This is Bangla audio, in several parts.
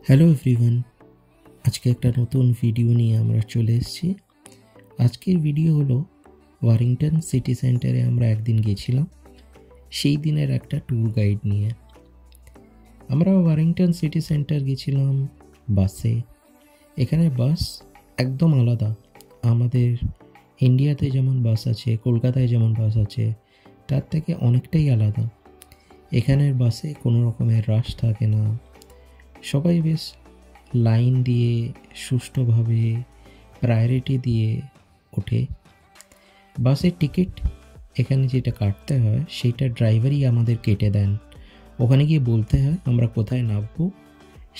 হ্যালো এভরিওয়ান, আজকে একটা নতুন ভিডিও নিয়ে আমরা চলে এসেছি। আজকের ভিডিও হলো ওয়ারিংটন সিটি সেন্টারে আমরা একদিন গেছিলাম, সেই দিনের একটা ট্যুর গাইড নিয়ে। আমরা ওয়ারিংটন সিটি সেন্টার গেছিলাম বাসে। এখানে বাস একদম আলাদা, আমাদের ইন্ডিয়াতে যেমন বাস আছে, কলকাতায় যেমন বাস আছে, তার থেকে অনেকটাই আলাদা। এখানের বাসে কোনো রকমের রাশ থাকে না, সবাই বেশ লাইন দিয়ে সুষ্ঠুভাবে প্রায়োরিটি দিয়ে ওঠে। বাসের টিকিট এখানে যেটা কাটতে হয় সেইটা ড্রাইভারই আমাদের কেটে দেন। ওখানে গিয়ে বলতে হয় আমরা কোথায় নামবো,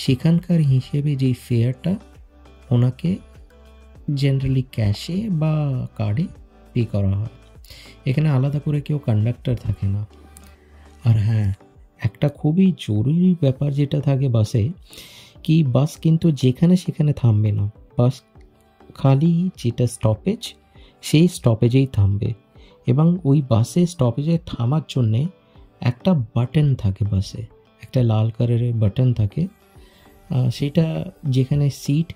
সেখানকার হিসেবে যেই ফেয়ারটা ওনাকে জেনারেলি ক্যাশে বা কার্ডে পে করা হয়। এখানে আলাদা করে কেউ কন্ডাক্টর থাকে না। আর হ্যাঁ, একটা খুবই জরুরি ব্যাপার যেটা থাকে বাসে, কি বাস কিন্তু যেখানে সেখানে থামবে না। বাস খালি যেটা স্টপেজ, সেই স্টপেজেই থামবে। এবং ওই বাসে স্টপেজে থামার জন্যে একটা বাটন থাকে বাসে, একটা লাল কালারের বাটন থাকে। সেটা যেখানে সিট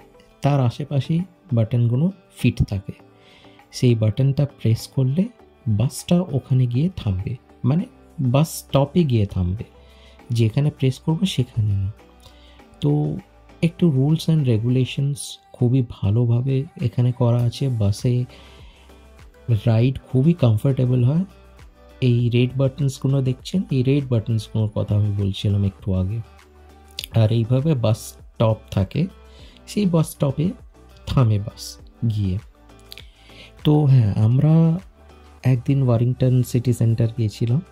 তার আশেপাশেই বাটনগুলো ফিট থাকে। সেই বাটনটা প্রেস করলে বাসটা ওখানে গিয়ে থামবে, মানে বাস স্টপে গিয়ে থামবে, যেখানে প্রেস করবো সেখানে না। তো একটু রুলস অ্যান্ড রেগুলেশনস খুবই ভালোভাবে এখানে করা আছে। বাসে রাইড খুবই কমফোর্টেবল হয়। এই রেড বাটনসগুলো দেখছেন, এই রেড বাটনসগুলোর কথা আমি বলছিলাম একটু আগে। আর এইভাবে বাস স্টপ থাকে, সেই বাস স্টপে থামে বাস গিয়ে। তো হ্যাঁ, আমরা একদিন ওয়ারিংটন সিটি সেন্টার গিয়েছিলাম।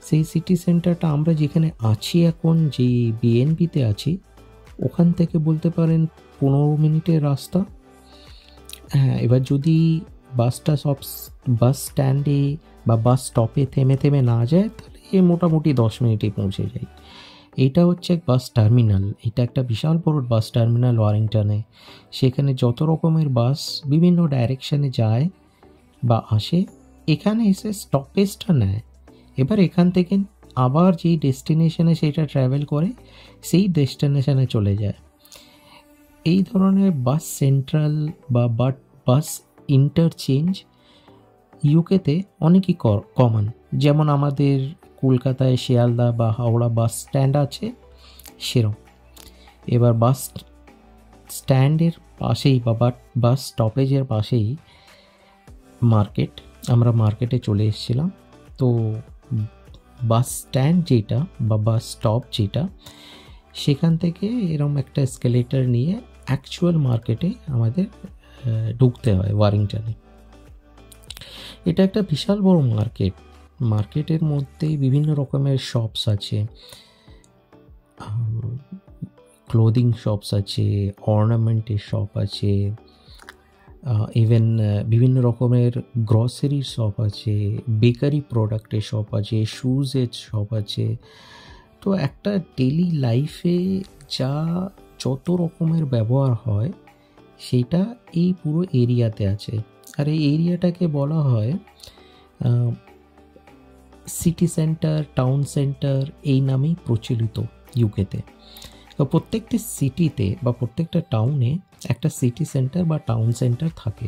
সেই সিটি সেন্টারটা আমরা যেখানে আছি এখন, যে বিএনপিতে আছি, ওখান থেকে বলতে পারেন 15 মিনিটের রাস্তা। হ্যাঁ, এবার যদি বাসটা সব বাস স্ট্যান্ডে বা বাস স্টপে থেমে থেমে না যায়, তাহলে মোটামুটি 10 মিনিটে পৌঁছে যায়। এইটা হচ্ছে বাস টার্মিনাল, এটা একটা বিশাল বড় বাস টার্মিনাল ওয়ারিংটনে। সেখানে যত রকমের বাস বিভিন্ন ডাইরেকশানে যায় বা আসে, এখানে এসে স্টপেজটা নেয়। এবার এখান থেকে আবার যেই ডেস্টিনেশনে সেটা ট্রাভেল করে, সেই ডেস্টিনেশনে চলে যায়। এই ধরনের বাস সেন্ট্রাল বা বাস ইন্টারচেঞ্জ ইউকেতে অনেকই কমন। যেমন আমাদের কলকাতায় শিয়ালদা বা হাওড়া বাস স্ট্যান্ড আছে, সেরকম। এবার বাস স্ট্যান্ডের পাশেই বা বাস স্টপেজের পাশেই মার্কেট। আমরা মার্কেটে চলে এসেছিলাম। তো বাস স্ট্যান্ড যেটা বা বাস স্টপ যেটা, সেখান থেকে এরকম একটা এসকেলেটর নিয়ে অ্যাকচুয়াল মার্কেটে আমাদের ঢুকতে হয় ওয়ারিংটনে। এটা একটা বিশাল বড় মার্কেট। মার্কেটের মধ্যেই বিভিন্ন রকমের শপস আছে, ক্লোদিং শপস আছে, অর্নামেন্টের শপ আছে, ইভেন বিভিন্ন রকমের গ্রসারির শপ আছে, বেকারি প্রোডাক্টের শপ আছে, শুজের শপ আছে। তো একটা ডেলি লাইফে যত রকমের ব্যবহার হয় সেটা এই পুরো এরিয়াতে আছে। আর এই এরিয়াটাকে বলা হয় সিটি সেন্টার, টাউন সেন্টার, এই নামেই প্রচলিত ইউকেতে। তো প্রত্যেকটি সিটিতে বা প্রত্যেকটা টাউনে একটা সিটি সেন্টার বা টাউন সেন্টার থাকে,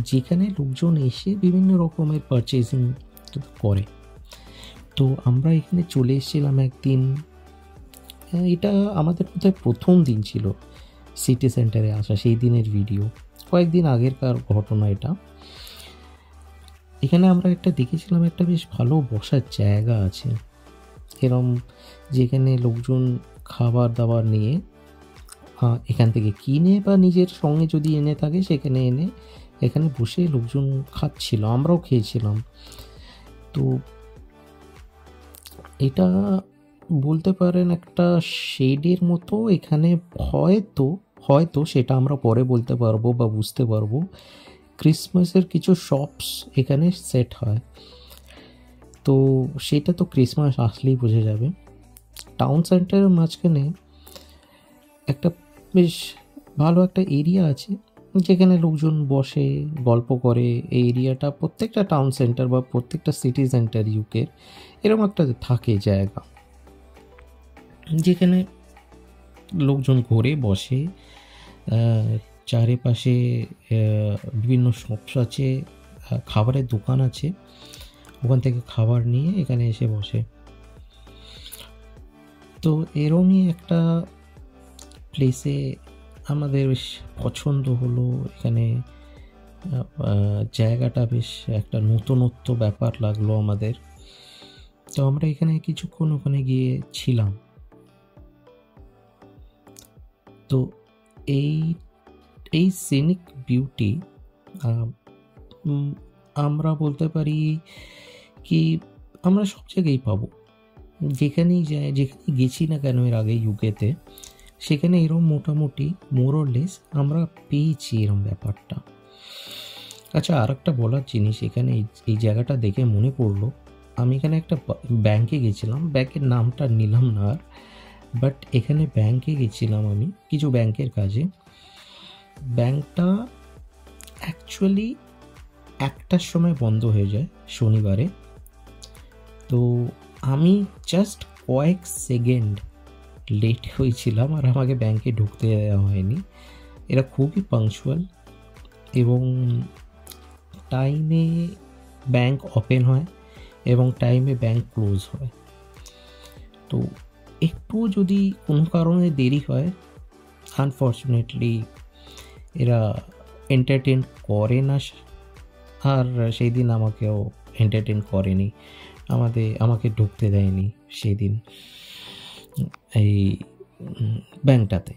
যেখানে লোকজন এসে বিভিন্ন রকমের পারচেজিং করে। তো আমরা এখানে চলে এসেছিলাম একদিন। এটা আমাদের বোধহয় প্রথম দিন ছিল সিটি সেন্টারে আসা, সেই দিনের ভিডিও, কয়েকদিন আগেরকার ঘটনা এটা। এখানে আমরা একটা দেখেছিলাম, একটা বেশ ভালো বসার জায়গা আছে এরম, যেখানে লোকজন খাবার দাবার নিয়ে এখান থেকে কিনে বা নিজের সঙ্গে যদি এনে থাকে সেখানে এনে এখানে বসে লোকজন খাচ্ছিল, আমরাও খেয়েছিলাম। তো এটা বলতে পারেন একটা শেডের মতো। এখানে হয়তো সেটা আমরা পরে বলতে পারবো বা বুঝতে পারবো, ক্রিসমাসের কিছু শপস এখানে সেট হয়। তো সেটা তো ক্রিসমাস আসলেই বোঝা যাবে। টাউন সেন্টারের মাঝখানে একটা বেশ ভালো একটা এরিয়া আছে, যেখানে লোকজন বসে গল্প করে। এই এরিয়াটা প্রত্যেকটা টাউন সেন্টার বা প্রত্যেকটা সিটি সেন্টার ইউকের এরকম একটা থাকে জায়গা, যেখানে লোকজন ঘোরে বসে, চারিপাশে বিভিন্ন শপস আছে, খাবারের দোকান আছে, ওখান থেকে খাবার নিয়ে এখানে এসে বসে। তো এরমই একটা প্লেসে আমাদের বেশ পছন্দ হলো। এখানে জায়গাটা বেশ একটা নতুনত্ব ব্যাপার লাগলো আমাদের। তো আমরা এখানে কিছুক্ষণ ওখানে গিয়ে ছিলাম। তো এই সিনিক বিউটি আমরা বলতে পারি কি আমরা সব জায়গায় পাবো, যেখানেই যাই, যেখানে গেছি না কেন এর আগে ইউকেতে, সেখানে এরম মোটামুটি মোরলেস আমরা পেয়েছি এরম ব্যাপারটা। আচ্ছা, আর একটা বলার জিনিস এখানে, এই জায়গাটা দেখে মনে পড়লো, আমি এখানে একটা ব্যাংকে গেছিলাম, ব্যাংকের নামটা নিলাম না আর, বাট এখানে ব্যাংকে গেছিলাম আমি কিছু ব্যাংকের কাজে। ব্যাংকটা অ্যাকচুয়ালি 1টার সময় বন্ধ হয়ে যায় শনিবারে। তো আমি জাস্ট কয়েক সেকেন্ড লেট হয়েছিলাম আর আমাকে ব্যাংকে ঢুকতে দেওয়া হয়নি। এরা খুবই পাংচুয়াল এবং টাইমে ব্যাংক ওপেন হয় এবং টাইমে ব্যাংক ক্লোজ হয়। তো একটু যদি কোনো কারণে দেরি হয়, আনফর্চুনেটলি এরা এন্টারটেন করে না, আর সেই দিন আমাকেও এন্টারটেন করেনি, আমাকে ঢুকতে দেয়নি সেই দিন এই ব্যাংকটাতে।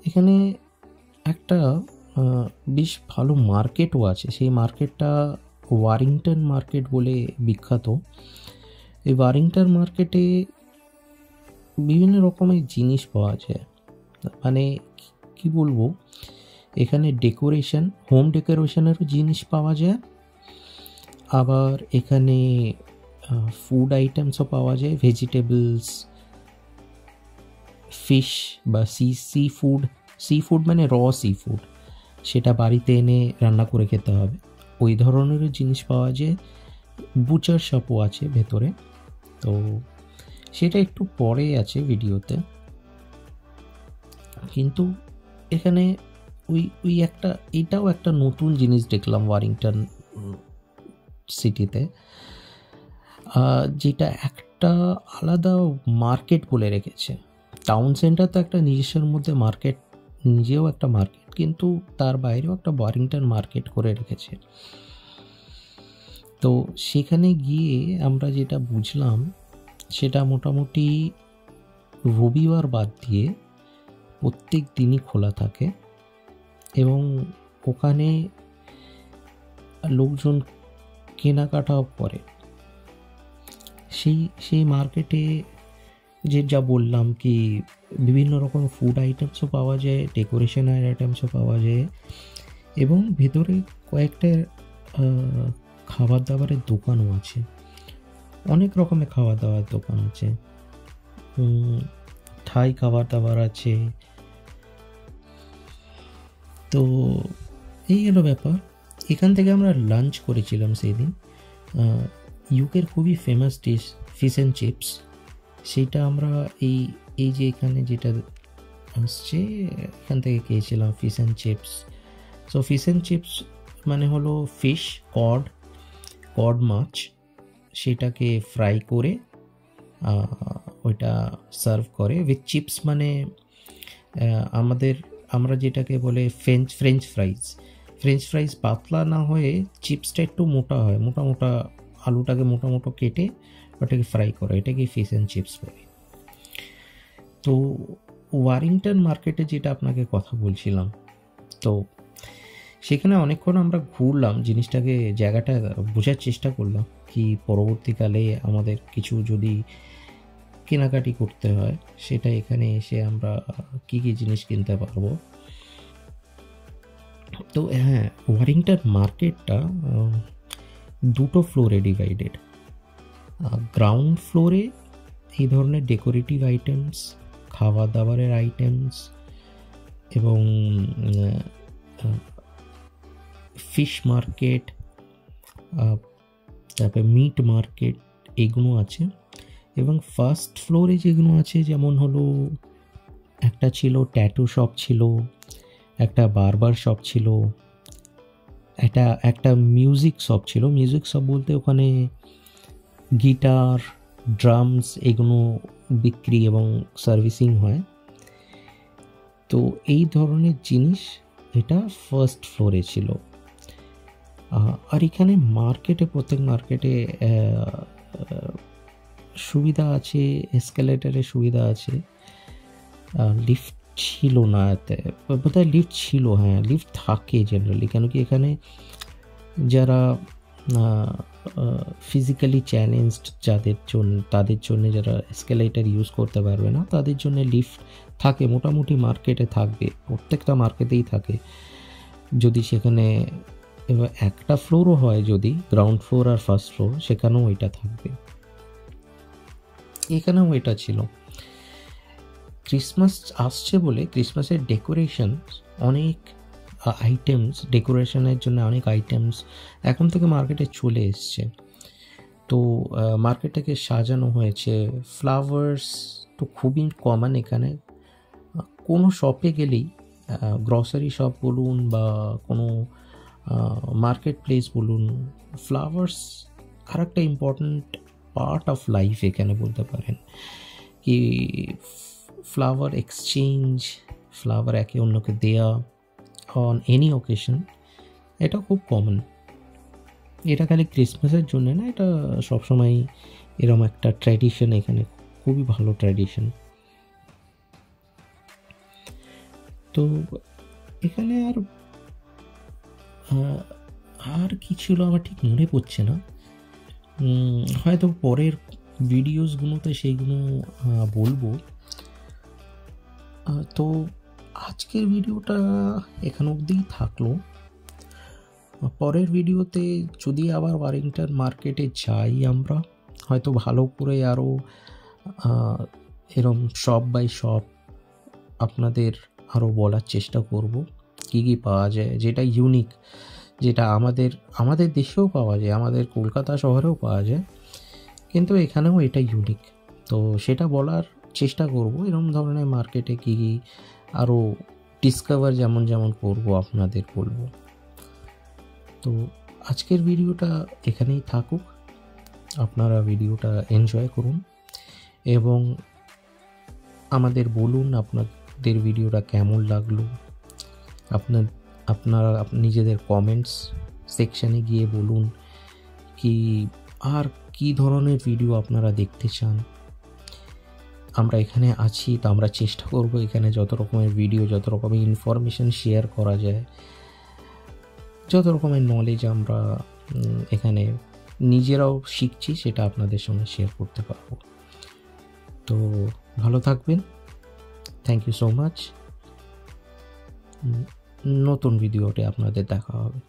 এখানে একটা বেশ ভালো মার্কেটও আছে, সেই মার্কেটটা ওয়ারিংটন মার্কেট বলে বিখ্যাত। এই ওয়ারিংটন মার্কেটে বিভিন্ন রকমের জিনিস পাওয়া যায়, মানে কি বলবো, এখানে ডেকোরেশন, হোম ডেকোরেশনেরও জিনিস পাওয়া যায়, আবার এখানে ফুড আইটেমসও পাওয়া যায়, ভেজিটেবলস, ফিশ বা সি ফুড মানে র সি ফুড, সেটা বাড়িতে এনে রান্না করে খেতে হবে, ওই ধরনেরও জিনিস পাওয়া যায়। বুচার শপও আছে ভেতরে, তো সেটা একটু পরে আছে ভিডিওতে। কিন্তু এখানে ওই এটাও একটা নতুন জিনিস দেখলাম ওয়ারিংটন সিটিতে, যেটা একটা আলাদা মার্কেট বলে রেখেছে। টাউন সেন্টার তো একটা নিজস্বের মধ্যে মার্কেট, নিজেও একটা মার্কেট, কিন্তু তার বাইরেও একটা ওয়ারিংটন মার্কেট করে রেখেছে। তো সেখানে গিয়ে আমরা যেটা বুঝলাম, সেটা মোটামুটি রবিবার বাদ দিয়ে প্রত্যেক দিনই খোলা থাকে এবং ওখানে লোকজন কেনাকাটাও করে। সেই মার্কেটে যা বললাম কি বিভিন্ন রকম ফুড আইটেমসও পাওয়া যায়, ডেকোরেশনের আইটেমসও পাওয়া যায় এবং ভেতরে কয়েকটা খাবার দাবারের দোকানও আছে, অনেক রকমের খাবার দাবার দোকান আছে, থাই খাবার দাবার আছে। তো এই হলো ব্যাপার। এখান থেকে আমরা লাঞ্চ করেছিলাম সেই দিন। ইউকের খুবই famous dish fish and chips, সেইটা আমরা এই যে এখানে যেটা আসছে এখান থেকে খেয়েছিলাম fish and chips. So fish and chips মানে হলো ফিশ, কড মাছ, সেটাকে ফ্রাই করে ওইটা সার্ভ করে উইথ চিপস, মানে আমরা যেটাকে বলে ফ্রেঞ্চ ফ্রাইজ পাতলা না হয়ে চিপসটা একটু মোটা হয়, মোটা আলুটাকে মোটা কেটে ওটাকে ফ্রাই করে, এটাকে ফিশ অ্যান্ড চিপস বলে। তো ওয়ারিংটন মার্কেটে যেটা আপনাকে কথা বলছিলাম, তো সেখানে অনেকক্ষণ আমরা ঘুরলাম, জায়গাটা বোঝার চেষ্টা করলাম কি পরবর্তীকালে আমাদের কিছু যদি কেনাকাটি করতে হয় সেটা এখানে এসে আমরা কি জিনিস কিনতে পারবো। তো হ্যাঁ, ওয়ারিংটন মার্কেটটা 2টো ফ্লোরে ডিভাইডেড। গ্রাউন্ড ফ্লোরে এই ধরনের ডেকোরেটিভ আইটেমস, খাওয়া দাওয়ারের আইটেমস এবং ফিশ মার্কেট, তারপরে মিট মার্কেট, এগুলো আছে। এবং ফার্স্ট ফ্লোরে যেগুলো আছে যেমন হলো একটা ছিল ট্যাটু শপ ছিল, একটা বারবার শপ ছিল, একটা মিউজিক শপ ছিল। মিউজিক শপ বলতে ওখানে গিটার, ড্রামস এগুলো বিক্রি এবং সার্ভিসিং হয়। তো এই ধরনের জিনিস এটা ফার্স্ট ফ্লোরে ছিল। আর এখানে প্রত্যেক মার্কেটে সুবিধা আছে, এসকেলেটারের সুবিধা আছে। লিফট ছিল না এতে, বোধহয় লিফট ছিল, হ্যাঁ লিফট থাকে জেনারেলি, কেন কি এখানে যারা ফিজিক্যালি চ্যালেঞ্জড তাদের জন্য যারা এসকেলেটার ইউজ করতে পারবে না তাদের জন্য লিফট থাকে, মোটামুটি মার্কেটে থাকবে, প্রত্যেকটা মার্কেটেই থাকে। যদি সেখানে এবার একটা ফ্লোরও হয়, যদি গ্রাউন্ড ফ্লোর আর ফার্স্ট ফ্লোর, সেখানেও ওইটা থাকবে। এখানেও এটা ছিল। ক্রিসমাস আসছে বলে ক্রিসমাসের ডেকোরেশন, অনেক আইটেমস, ডেকোরেশনের জন্য অনেক আইটেমস এখন থেকে মার্কেটে চলে এসছে। তো মার্কেটটাকে সাজানো হয়েছে। ফ্লাওয়ার্স তো খুবই কমন এখানে, কোনো শপে গেলেই, গ্রসারি শপ বলুন বা কোনো মার্কেট প্লেস বলুন, ফ্লাওয়ার্স আর একটা ইম্পর্ট্যান্ট পার্ট অফ লাইফ এখানে বলতে পারেন। কি ফ্লাওয়ার এক্সচেঞ্জ, ফ্লাওয়ার একে অন্যকে দেয়া অন এনি অকেশন, এটা খুব কমন। এটা খালি ক্রিসমাসের জন্য না, এটা সবসময় এরকম একটা ট্র্যাডিশন এখানে, খুবই ভালো ট্র্যাডিশন। তো এখানে আর কি ছিল আমার ঠিক মনে পড়ছে না, হয়তো পরের ভিডিওসগুলোতে সেইগুলো বলবো। তো আজকের ভিডিওটা এখানে অবধিই থাকলো। পরের ভিডিওতে যদি আবার ওয়ারিংটন মার্কেটে যাই আমরা, হয়তো ভালো করে আরও এরম শপ বাই শপ আপনাদের আরও বলার চেষ্টা করব, কী কী পাওয়া যায়, যেটা ইউনিক, যেটা আমাদের দেশেও পাওয়া যায়, আমাদের কলকাতা শহরেও পাওয়া যায়, কিন্তু এখানেও এটা ইউনিক। তো সেটা বলার চেষ্টা করব। এরকম ধরনের মার্কেটে কী কী আরও ডিসকভার যেমন করব আপনাদের বলবো। তো আজকের ভিডিওটা এখানেই থাকুক, আপনারা ভিডিওটা এনজয় করুন এবং আমাদের বলুন আপনাদের ভিডিওটা কেমন লাগলো। আপনারা নিজেদের কমেন্টস সেকশানে গিয়ে বলুন কি আর কী ধরনের ভিডিও আপনারা দেখতে চান। আমরা এখানে আছি, তো আমরা চেষ্টা করব এখানে যত রকমের ভিডিও, যত রকমের ইনফরমেশান শেয়ার করা যায়, যত রকমের নলেজ আমরা এখানে নিজেরাও শিখছি, সেটা আপনাদের সঙ্গে শেয়ার করতে পারবো। তো ভালো থাকবেন, থ্যাংক ইউ সো মাচ। নতুন ভিডিওতে আপনাদের দেখা হবে।